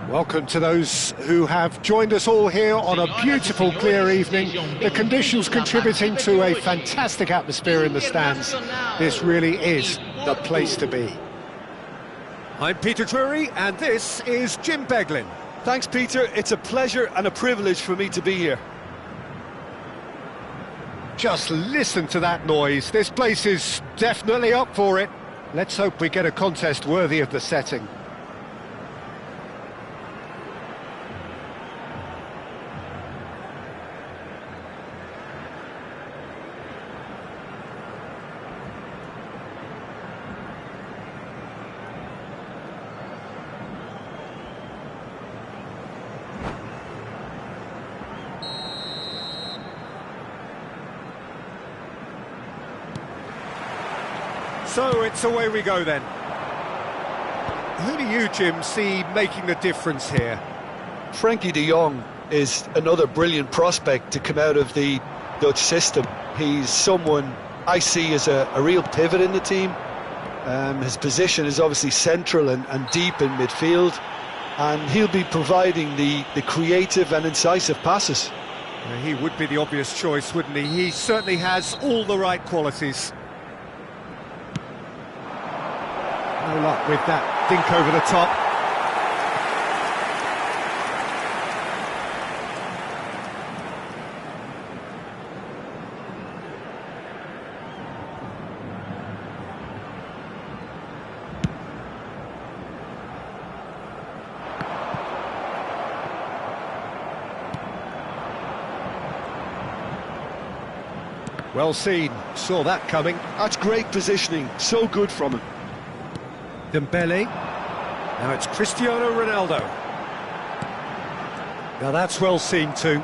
Welcome to those who have joined us all here on a beautiful, clear evening. The conditions contributing to a fantastic atmosphere in the stands. This really is the place to be. I'm Peter Drury, and this is Jim Beglin. Thanks, Peter. It's a pleasure and a privilege for me to be here. Just listen to that noise. This place is definitely up for it. Let's hope we get a contest worthy of the setting. So it's away we go then. Who do you, Jim, see making the difference here? Frankie de Jong is another brilliant prospect to come out of the Dutch system. He's someone I see as a real pivot in the team. His position is obviously central and deep in midfield. and he'll be providing the creative and incisive passes. He would be the obvious choice, wouldn't he? He certainly has all the right qualities. No luck with that dink over the top. Well seen, saw that coming. That's great positioning, so good from him. Dembele. Now it's Cristiano Ronaldo. Now that's well seen too.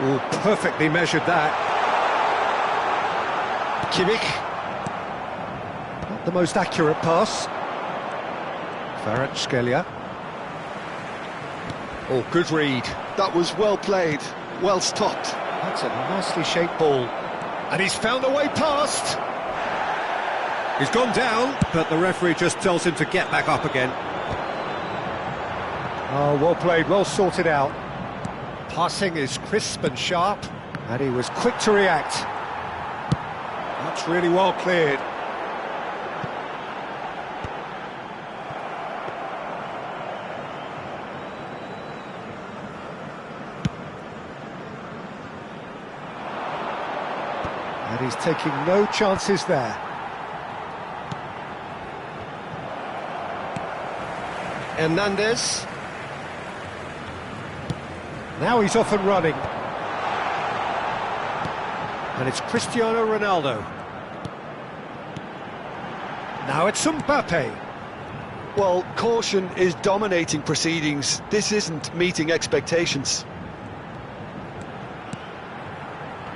Oh, perfectly measured that. Kimmich. Not the most accurate pass. Kvaratskhelia. Oh, good read. That was well played, well stopped. That's a nicely shaped ball. And he's found a way past. He's gone down, but the referee just tells him to get back up again. Oh, well played, well sorted out. Passing is crisp and sharp, and he was quick to react. That's really well cleared. And he's taking no chances there. Hernandez. Now he's off and running. And it's Cristiano Ronaldo. Now it's Mbappe. Well, caution is dominating proceedings. This isn't meeting expectations.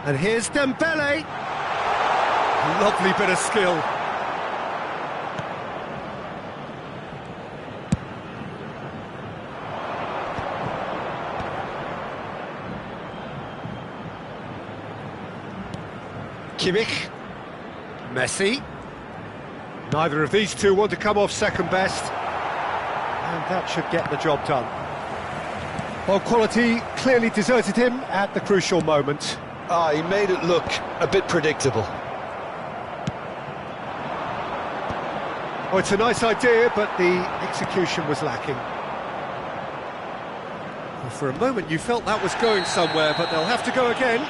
And here's Dembele. Lovely bit of skill. Kimmich. Messi. Neither of these two want to come off second best. And that should get the job done. Well, quality clearly deserted him at the crucial moment. He made it look a bit predictable. Oh, it's a nice idea, but the execution was lacking. Well, for a moment you felt that was going somewhere, but they'll have to go again.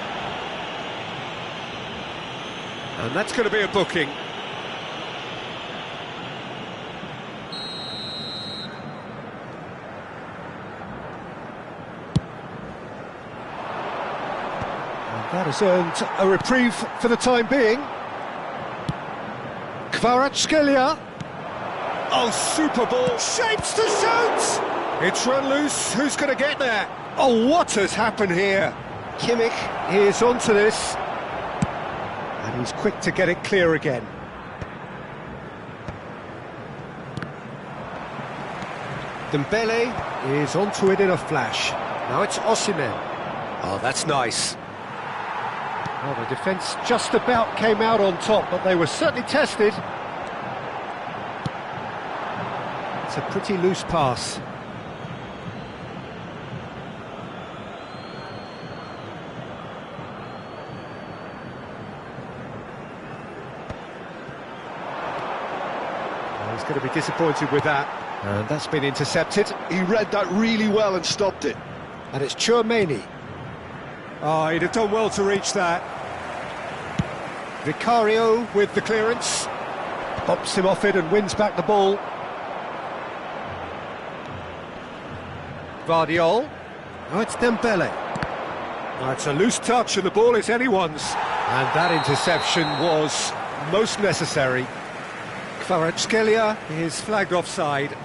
And that's going to be a booking. And that has earned a reprieve for the time being. Kvaratskhelia. Oh, super ball. Shapes to shoot! It's run loose. Who's going to get there? Oh, what has happened here? Kimmich is onto this. And he's quick to get it clear again. Dembele is onto it in a flash. Now it's Osimhen. Oh, that's nice. Well, the defence just about came out on top, but they were certainly tested. It's a pretty loose pass. He's going to be disappointed with that. And that's been intercepted. He read that really well and stopped it. And it's Tchouaméni. Oh, he'd have done well to reach that. Vicario with the clearance. Bops him off it and wins back the ball. Vardiol. Oh, it's Dembele. Oh, it's a loose touch and the ball is anyone's. And that interception was most necessary. Kvaratskhelia is flagged offside.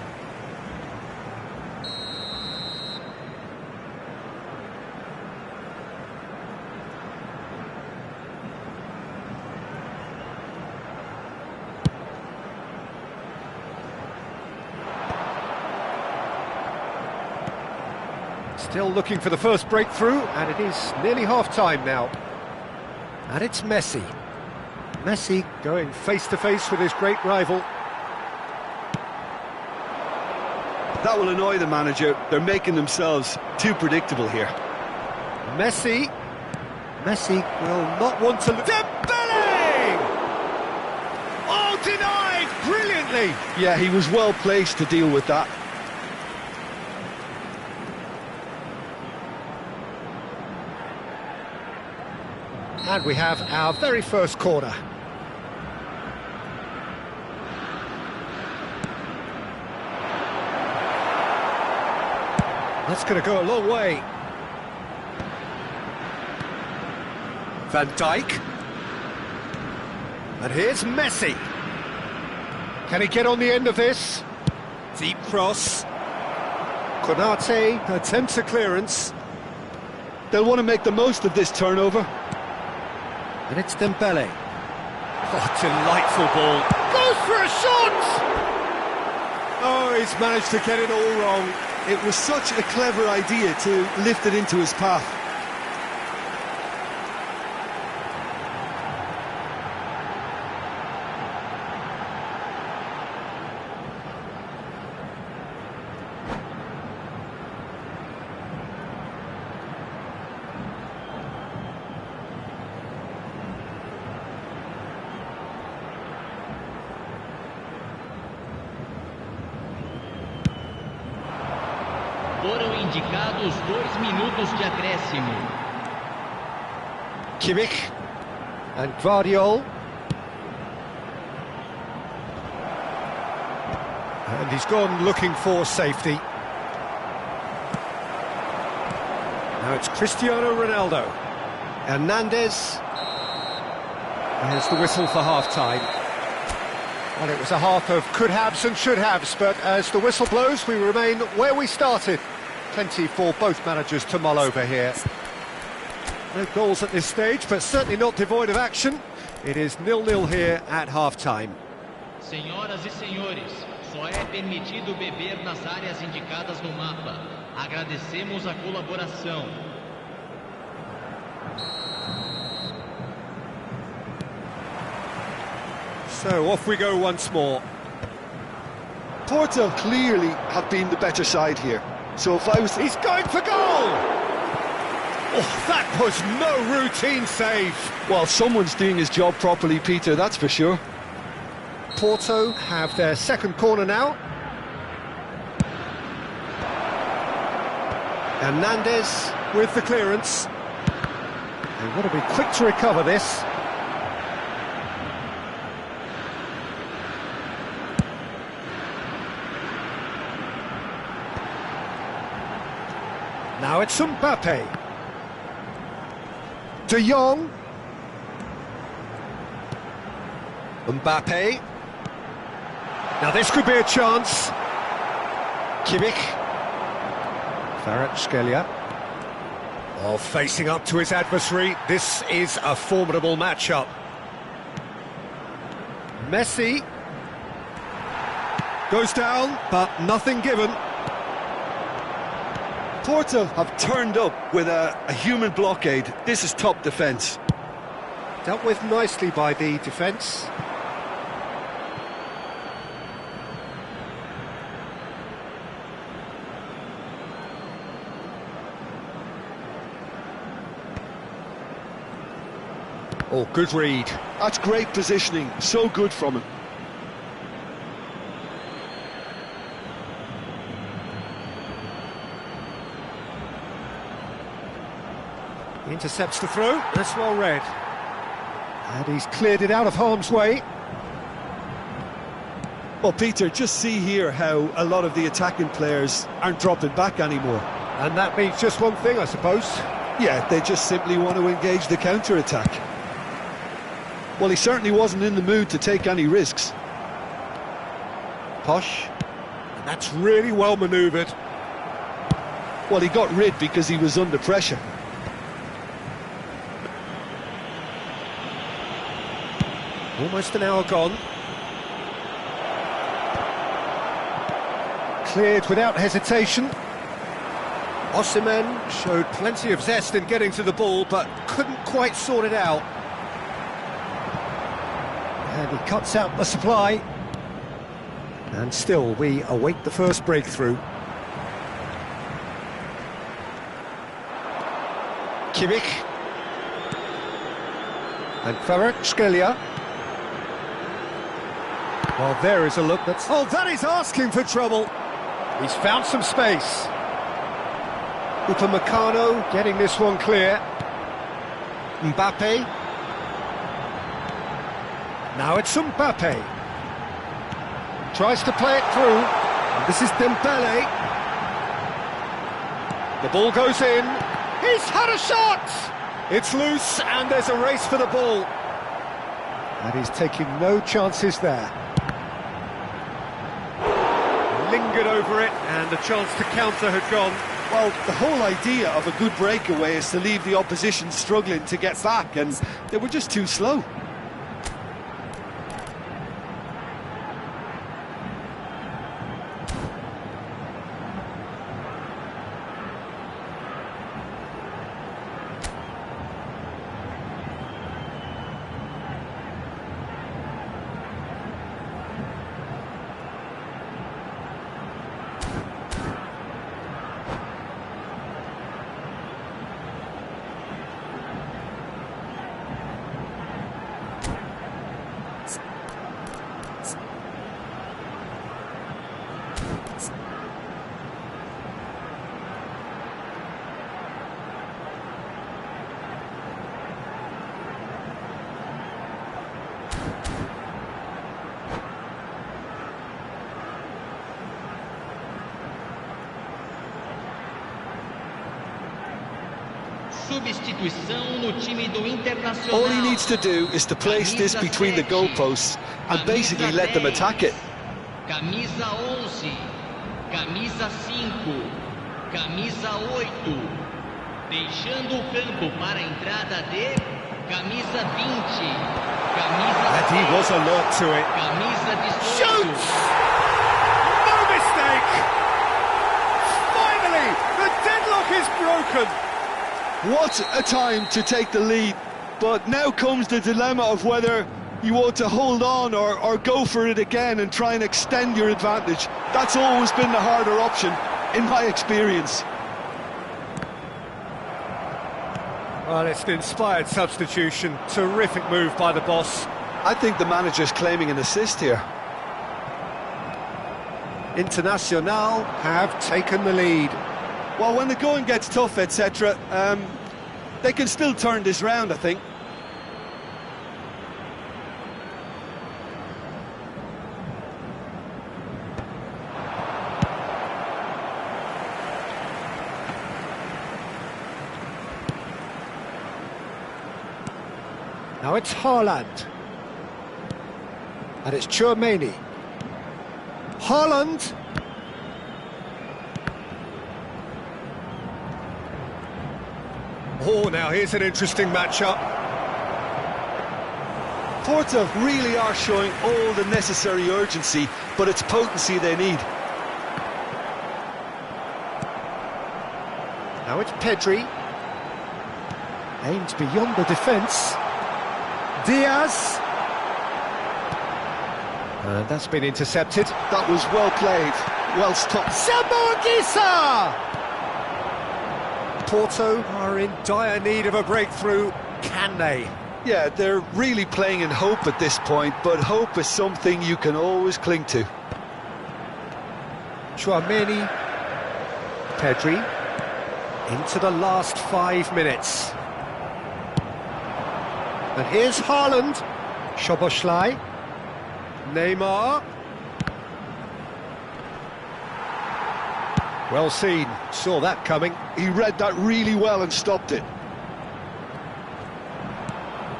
Still looking for the first breakthrough, and it is nearly half-time now. And it's Messi. Messi going face-to-face with his great rival. That will annoy the manager. They're making themselves too predictable here. Messi will not want to... Dembele! Oh, denied brilliantly! Yeah, he was well placed to deal with that. And we have our very first corner. That's going to go a long way. Van Dijk. And here's Messi. Can he get on the end of this? Deep cross. Konate attempts a clearance. They'll want to make the most of this turnover. And it's Dembele. Oh, delightful ball. Goes for a shot! Oh, he's managed to get it all wrong. It was such a clever idea to lift it into his path. Foram indicados 2 minutos de acréscimo. Kimmich and Guardiol. And he's gone looking for safety. Now it's Cristiano Ronaldo. Hernandez. There's the whistle for half-time. Well, it was a half of could-haves and should-haves, but as the whistle blows, we remain where we started. Plenty for both managers to mull over here. No goals at this stage, but certainly not devoid of action. It is 0-0 here at half-time. Senhoras e senhores, só é permitido beber nas áreas indicadas no mapa. Agradecemos a colaboração. So off we go once more. Porto clearly have been the better side here. So if I was... He's going for goal! Oh, that was no routine save. Well, someone's doing his job properly, Peter, that's for sure. Porto have their second corner now. Hernandez with the clearance. They've got to be quick to recover this. Now it's Mbappe. De Jong. Mbappe. Now this could be a chance. Kimmich. Kvaratskhelia. Oh, facing up to his adversary. This is a formidable matchup. Messi. Goes down, but nothing given. Porto have turned up with a human blockade. This is top defence. Dealt with nicely by the defence. Oh, good read. That's great positioning. So good from him. Intercepts the throw. That's well read. And he's cleared it out of harm's way. Well, Peter, just see here how a lot of the attacking players aren't dropping back anymore. And that means just one thing, I suppose. Yeah, they just simply want to engage the counter-attack. Well, he certainly wasn't in the mood to take any risks. Posh. And that's really well manoeuvred. Well, he got rid because he was under pressure. Almost an hour gone. Cleared without hesitation. Osimhen showed plenty of zest in getting to the ball, but couldn't quite sort it out. And he cuts out the supply. And still, we await the first breakthrough. Kimmich. And Kvaratskhelia. Well, there is a look that's... Oh, that is asking for trouble. He's found some space. Upamecano getting this one clear. Mbappe. Now it's Mbappe. Tries to play it through. This is Dembele. The ball goes in. He's had a shot! It's loose and there's a race for the ball. And he's taking no chances there. Lingered over it and the chance to counter had gone. Well, the whole idea of a good breakaway is to leave the opposition struggling to get back, and they were just too slow. Substituição no time do Internacional. All he needs to do is to place this between the goalposts and basically let them attack it. Camisa 11, camisa 5, camisa 8, deixando o campo para a entrada de camisa 20, camisa And he was alert to it. camisa 18. Shoots! No mistake! Finally, the deadlock is broken. What a time to take the lead, but now comes the dilemma of whether you want to hold on or go for it again and try and extend your advantage. That's always been the harder option, in my experience. Well, it's an inspired substitution. Terrific move by the boss. I think the manager's claiming an assist here. Internacional have taken the lead. Well, when the going gets tough, etc., they can still turn this round, I think. Now it's Haaland. And it's Tchouaméni. Haaland. Oh, now here's an interesting matchup. Porto really are showing all the necessary urgency, but it's potency they need. Now it's Pedri. Aimed beyond the defence. Diaz. And that's been intercepted. That was well played, well stopped. Sambor Gisa! Porto are in dire need of a breakthrough. Can they? Yeah, they're really playing in hope at this point, but hope is something you can always cling to. Tchouaméni. Pedri. Into the last 5 minutes. And here's Haaland. Szoboszlai. Neymar. Well seen, saw that coming. He read that really well and stopped it.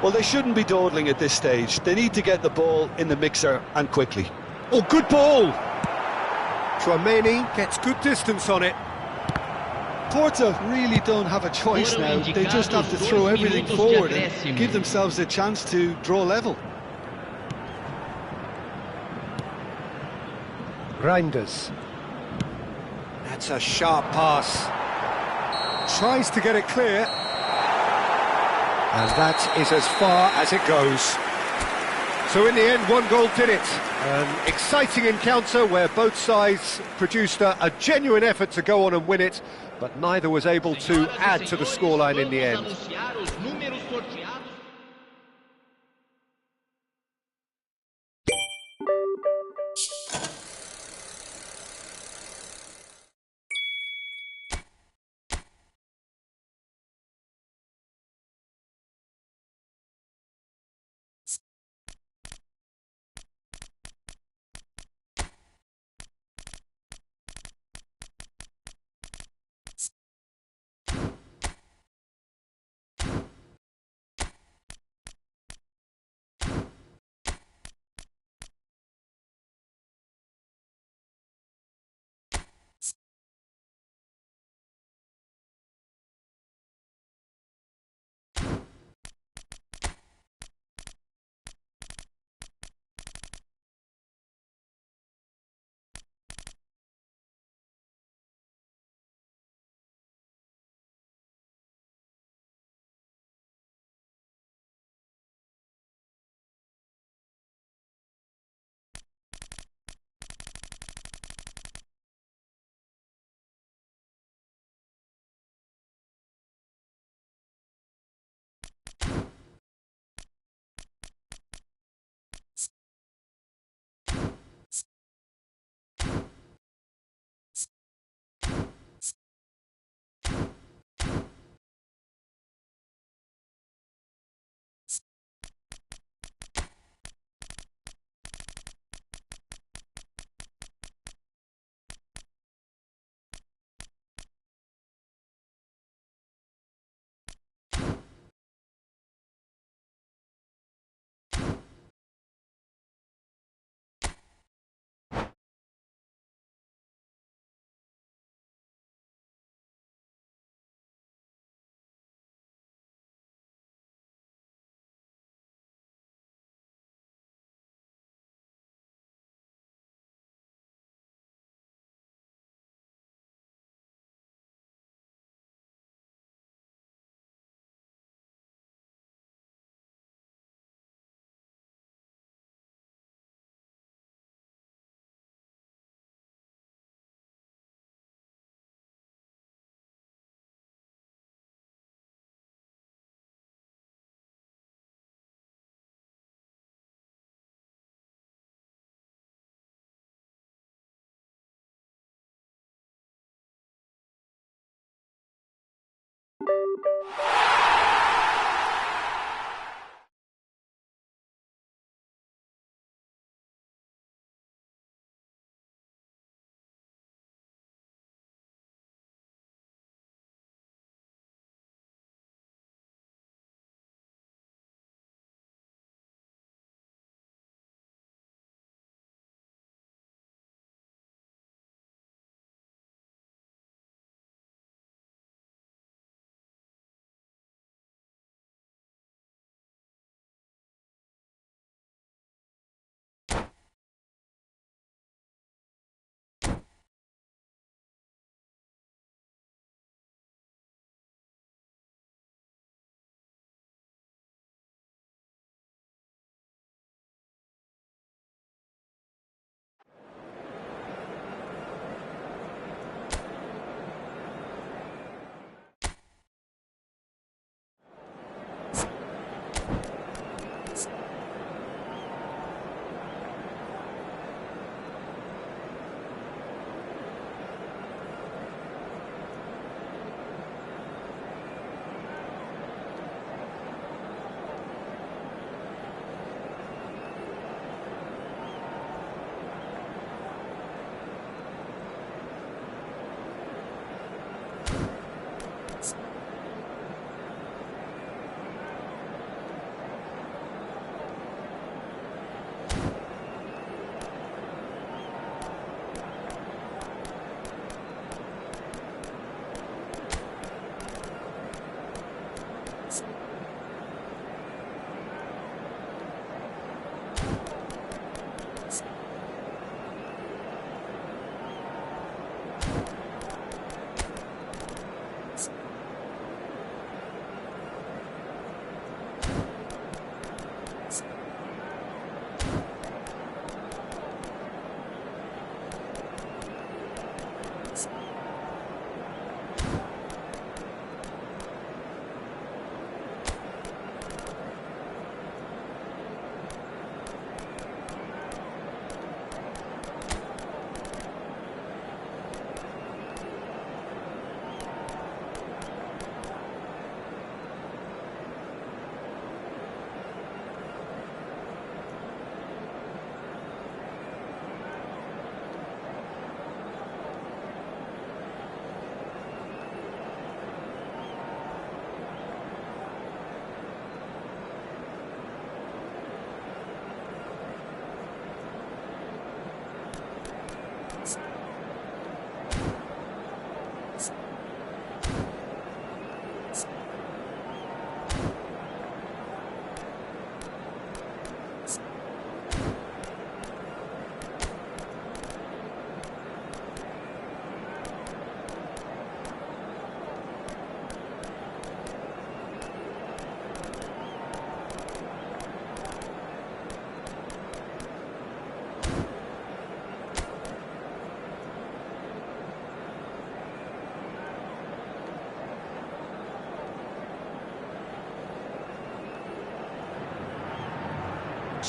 Well, they shouldn't be dawdling at this stage. They need to get the ball in the mixer and quickly. Oh, good ball! Tchouaméni Gets good distance on it. Porto really don't have a choice now. They just have to throw everything forward and give themselves a chance to draw level. Reinders. That's a sharp pass. Tries to get it clear. And that is as far as it goes. So in the end, one goal did it. An exciting encounter where both sides produced a genuine effort to go on and win it, but neither was able to add to the scoreline in the end.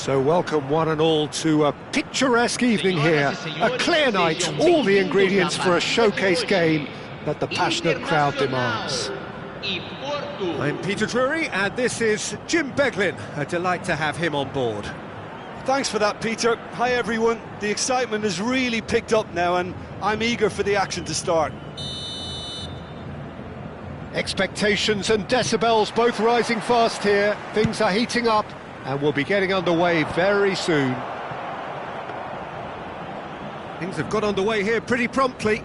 So welcome one and all to a picturesque evening here, a clear night, all the ingredients for a showcase game that the passionate crowd demands. I'm Peter Drury, and this is Jim Beglin. A delight to have him on board. Thanks for that, Peter. Hi, everyone. The excitement has really picked up now, and I'm eager for the action to start. Expectations and decibels both rising fast here. Things are heating up, and we'll be getting underway very soon. Things have got underway here pretty promptly.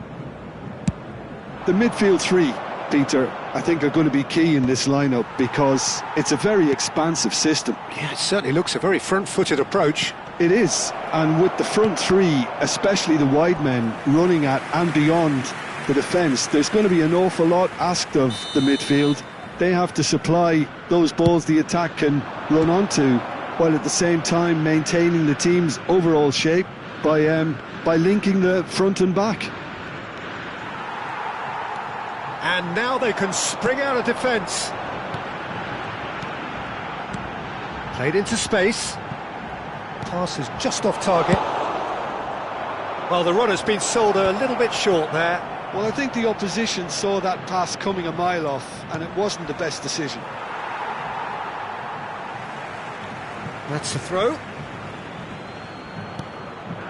The midfield three, Peter, I think are going to be key in this lineup because it's a very expansive system. Yeah, it certainly looks a very front-footed approach. It is, and with the front three, especially the wide men, running at and beyond the defence, there's going to be an awful lot asked of the midfield. They have to supply those balls the attack can run onto, while at the same time maintaining the team's overall shape by linking the front and back. And now they can spring out of defence. Played into space. Pass is just off target. Well, the run has been sold a little bit short there. Well, I think the opposition saw that pass coming a mile off, and it wasn't the best decision. That's the throw.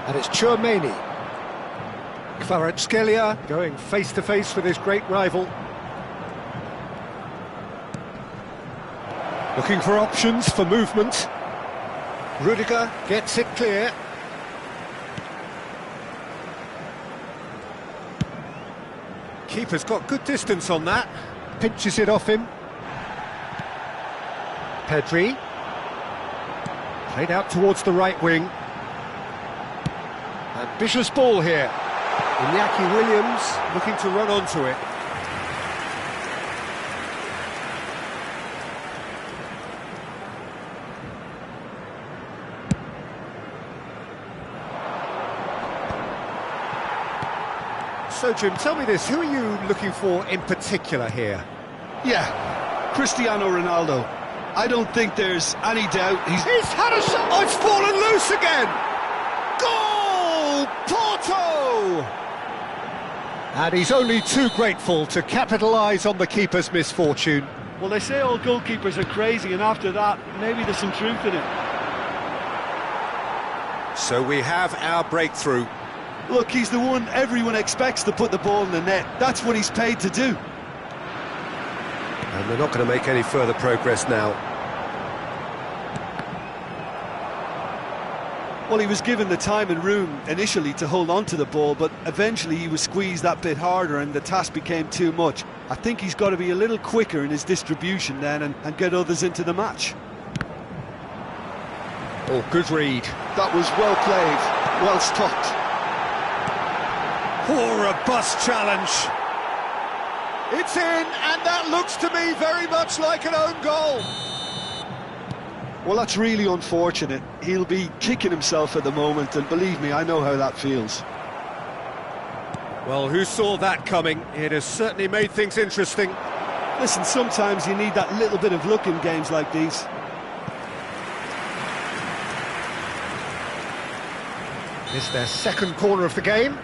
And it's Chouameni. Kvaratskhelia going face-to-face with his great rival. Looking for options for movement. Rudiger gets it clear. Keeper's got good distance on that. Pinches it off him. Pedri. Played out towards the right wing. Ambitious ball here. Iñaki Williams looking to run onto it. So, Jim, tell me this, who are you looking for in particular here? Yeah, Cristiano Ronaldo. I don't think there's any doubt He's had a shot! Oh, it's fallen loose again! Goal! Porto! And he's only too grateful to capitalise on the keeper's misfortune. Well, they say all goalkeepers are crazy, and after that, maybe there's some truth in it. So we have our breakthrough. Look, he's the one everyone expects to put the ball in the net. That's what he's paid to do. And they're not going to make any further progress now. Well, he was given the time and room initially to hold on to the ball, but eventually he was squeezed that bit harder and the task became too much. I think he's got to be a little quicker in his distribution then and get others into the match. Oh, good read. That was well played, well stopped. Oh, robust challenge. It's in, and that looks to me very much like an own goal. Well, that's really unfortunate. He'll be kicking himself at the moment, and believe me, I know how that feels. Well, who saw that coming? It has certainly made things interesting. Listen, sometimes you need that little bit of luck in games like these. It's their second corner of the game.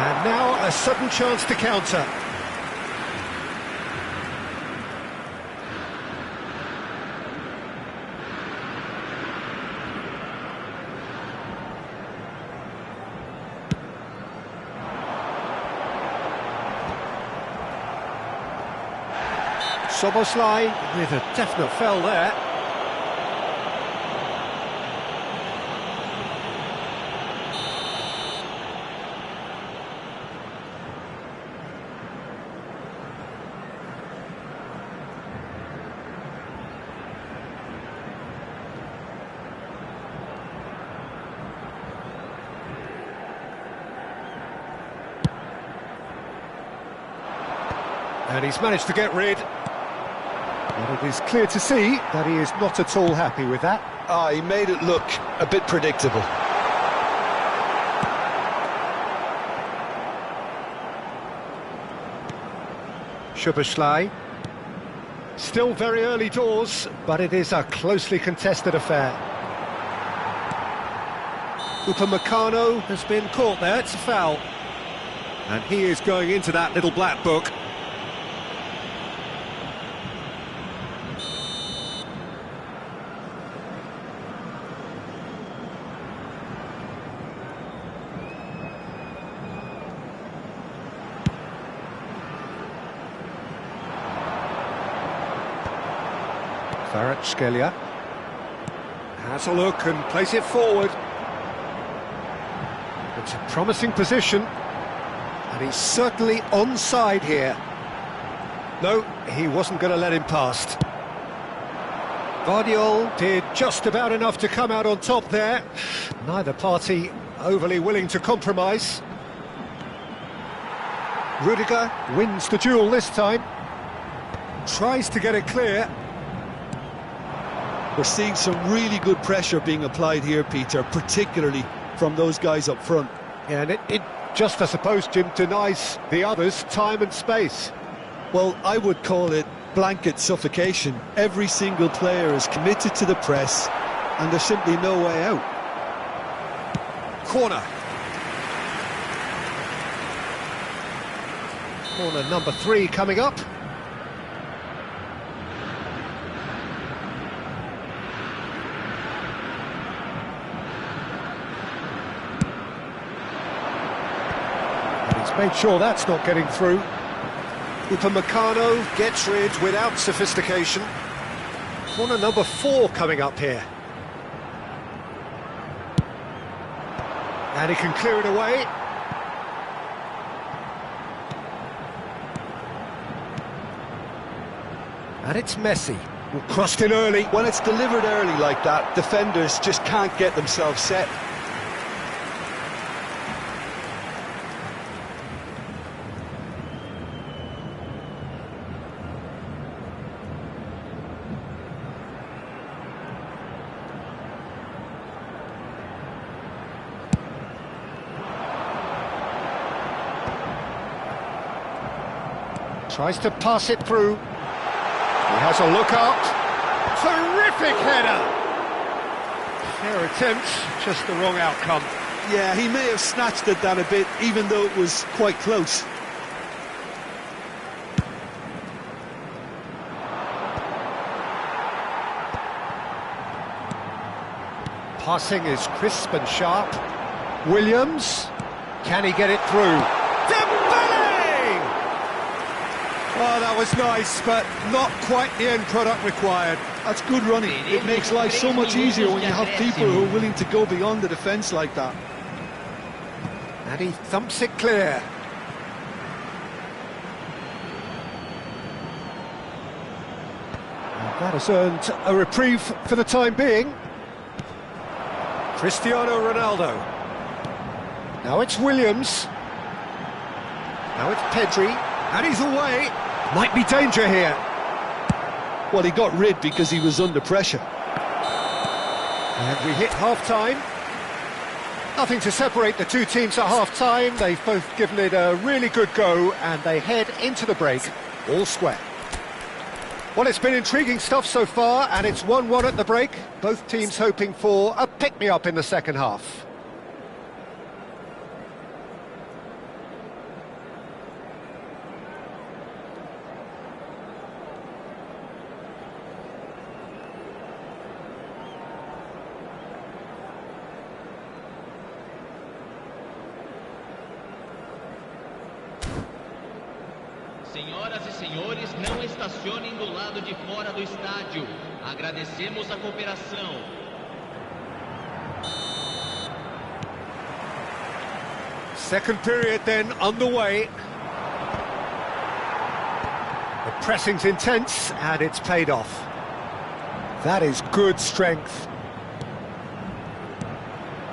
And now a sudden chance to counter. Soboslai with a definite fell there. And he's managed to get rid. But it is clear to see that he is not at all happy with that. He made it look a bit predictable. Szoboszlai. Still very early doors, but it is a closely contested affair. Upamecano has been caught there, it's a foul. And he is going into that little black book. Kvaratskhelia Has a look and plays it forward. It's a promising position, And he's certainly onside here. no, he wasn't going to let him past. Guardiola did just about enough to come out on top there. Neither party overly willing to compromise. Rudiger Wins the duel this time. tries to get it clear. We're seeing some really good pressure being applied here, Peter, particularly from those guys up front. Yeah, and it just, I suppose, Jim, denies the others time and space. Well, I would call it blanket suffocation. Every single player is committed to the press, and there's simply no way out. Corner. Corner number 3 coming up. And he's made sure that's not getting through. Upamecano gets rid without sophistication. Corner number 4 coming up here. And he can clear it away. And it's Messi. Crossed in early. When it's delivered early like that, defenders just can't get themselves set. Tries to pass it through. He has a look up. Terrific header. Fair attempt, just the wrong outcome. Yeah, he may have snatched at that a bit, even though it was quite close. Passing is crisp and sharp. Williams, can he get it through? Oh, that was nice, but not quite the end product required. That's good running. It makes life so much easier when you have people who are willing to go beyond the defence like that. And he thumps it clear. And that has earned a reprieve for the time being. Cristiano Ronaldo. Now it's Williams. Now it's Pedri. And he's away. Might be danger here. Well, he got rid because he was under pressure. And we hit half-time. Nothing to separate the two teams at half-time. They've both given it a really good go, and they head into the break all square. Well, it's been intriguing stuff so far, and it's 1-1 at the break. Both teams hoping for a pick-me-up in the second half. Senhoras e senhores, não estacionem do lado de fora do estádio. Agradecemos a cooperação. Second period then underway. The pressing's intense, and it's paid off. That is good strength.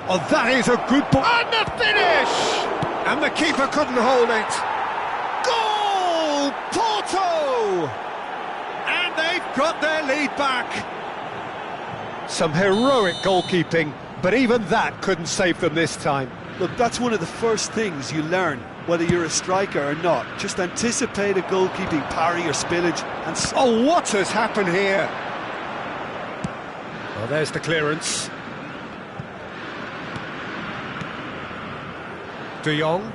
Oh, that is a good ball. And the finish! And the keeper couldn't hold it. Goal! Porto! And they've got their lead back. Some heroic goalkeeping, but even that couldn't save them this time. Look, that's one of the first things you learn, whether you're a striker or not. Just anticipate a goalkeeping parry or spillage. And oh, what has happened here? Well, there's the clearance. De Jong.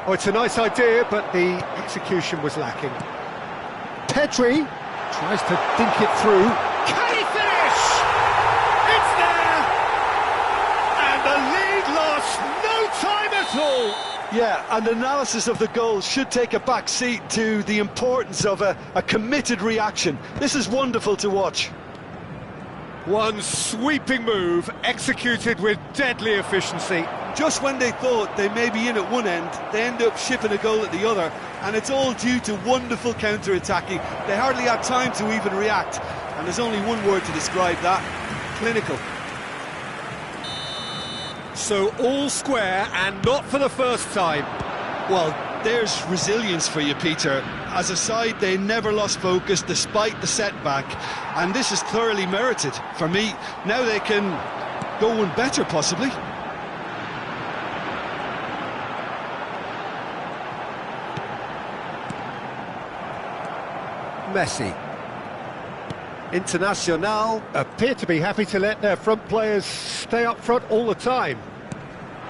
Oh, it's a nice idea, but the execution was lacking. Pedri tries to dink it through. Can he finish? It's there! And the lead lost no time at all! yeah, and analysis of the goal should take a back seat to the importance of a committed reaction. This is wonderful to watch. One sweeping move, executed with deadly efficiency. Just when they thought they may be in at one end, they end up shipping a goal at the other, and it's all due to wonderful counter-attacking. They hardly had time to even react, and there's only one word to describe that: clinical. So all square, and not for the first time. Well, there's resilience for you, Peter. As a side, they never lost focus despite the setback, and this is thoroughly merited. For me, now they can go one better, possibly. Messi. Internacional appear to be happy to let their front players stay up front all the time.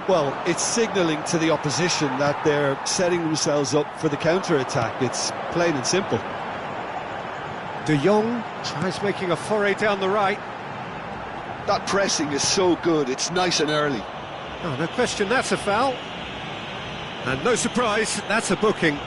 Well, it's signalling to the opposition that they're setting themselves up for the counter-attack. It's plain and simple. De Jong tries making a foray down the right. That pressing is so good, it's nice and early. Oh, no question, that's a foul. And no surprise, that's a booking.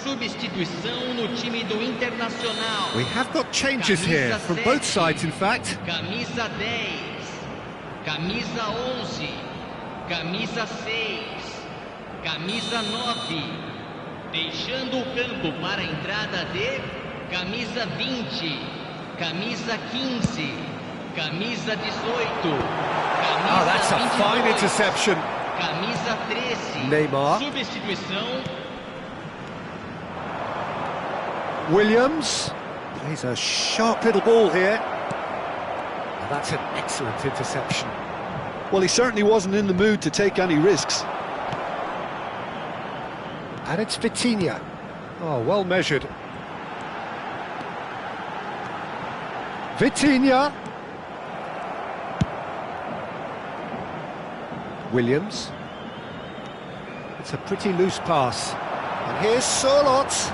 Substituição no time do Internacional. We have got changes here, from both sides in fact. Camisa 10, camisa 11, camisa 6, camisa 9. Deixando o campo para a entrada de camisa 20, camisa 15, camisa 18, camisa Oh, that's a 22, fine interception. camisa 13. Neymar. Substituição. Williams plays a sharp little ball here. Oh, that's an excellent interception. Well, he certainly wasn't in the mood to take any risks. And it's Vitinha. Oh, well measured. Vitinha. Williams. It's a pretty loose pass. And here's Sorloth.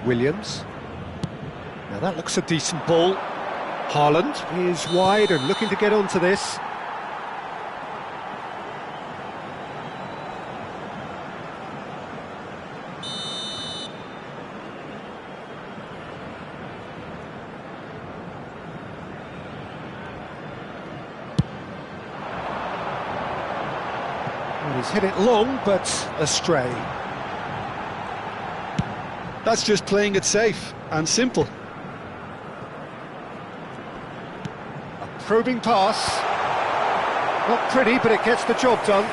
Williams. Now that looks a decent ball. Haaland is wide and looking to get onto this. Well, he's hit it long, but astray. That's just playing it safe and simple. A probing pass. Not pretty, but it gets the job done.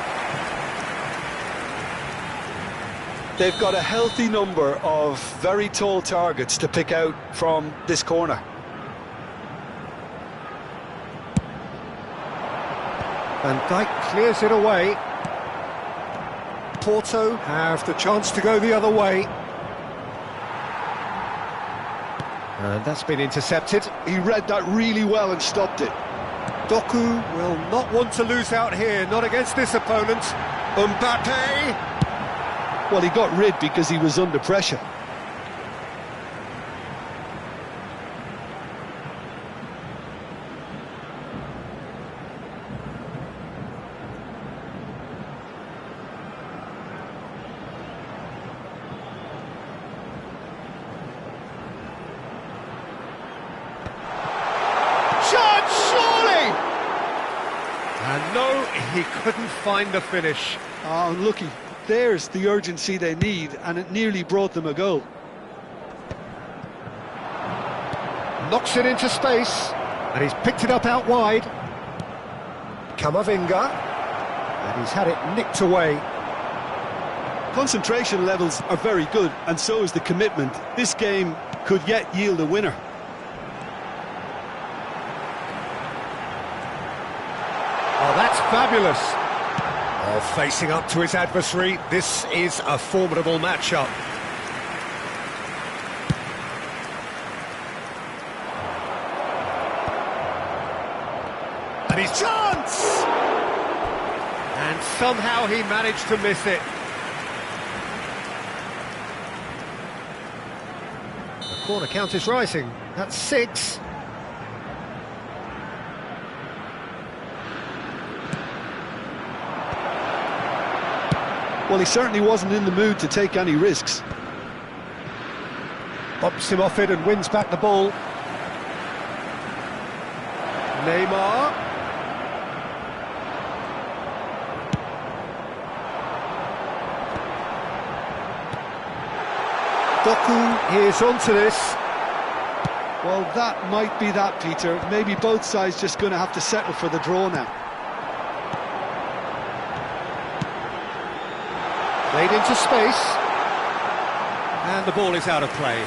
They've got a healthy number of very tall targets to pick out from this corner. Van Dijk clears it away. Porto have the chance to go the other way. And that's been intercepted. He read that really well and stopped it. Doku will not want to lose out here, not against this opponent. Mbappe! Well, he got rid because he was under pressure. And no, he couldn't find the finish. Oh, unlucky. There's the urgency they need, and it nearly brought them a goal. Knocks it into space, and he's picked it up out wide. Camavinga, and he's had it nicked away. Concentration levels are very good, and so is the commitment. This game could yet yield a winner. Oh, that's fabulous. Oh, facing up to his adversary, this is a formidable matchup. And his chance! And somehow he managed to miss it. The corner count is rising. That's 6. Well, he certainly wasn't in the mood to take any risks. Bumps him off it and wins back the ball. Neymar. Doku is onto this. Well, that might be that, Peter. Maybe both sides just going to have to settle for the draw now. Played into space, and the ball is out of play.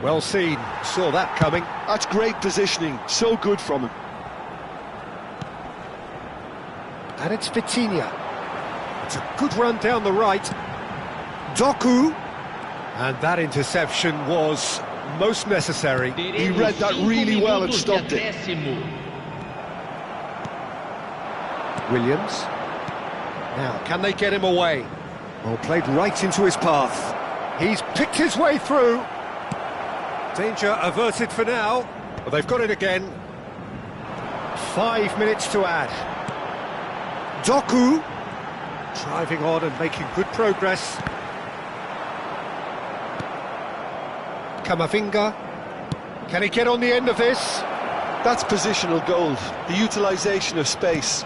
Well seen, saw that coming. That's great positioning, so good from him. And it's Vitinha. It's a good run down the right. Doku, and that interception was most necessary. He read that really well and stopped it. Williams. Now, can they get him away? Well, played right into his path. He's picked his way through. Danger averted for now. But they've got it again. 5 minutes to add. Doku. Driving on and making good progress. Camavinga. Can he get on the end of this? That's positional gold, the utilisation of space.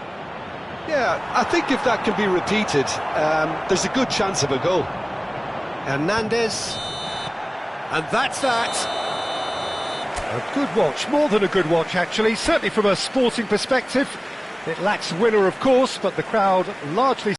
Yeah, I think if that can be repeated, there's a good chance of a goal. Hernandez. And that's that. A good watch, more than a good watch actually, certainly from a sporting perspective. It lacks winner of course, but the crowd largely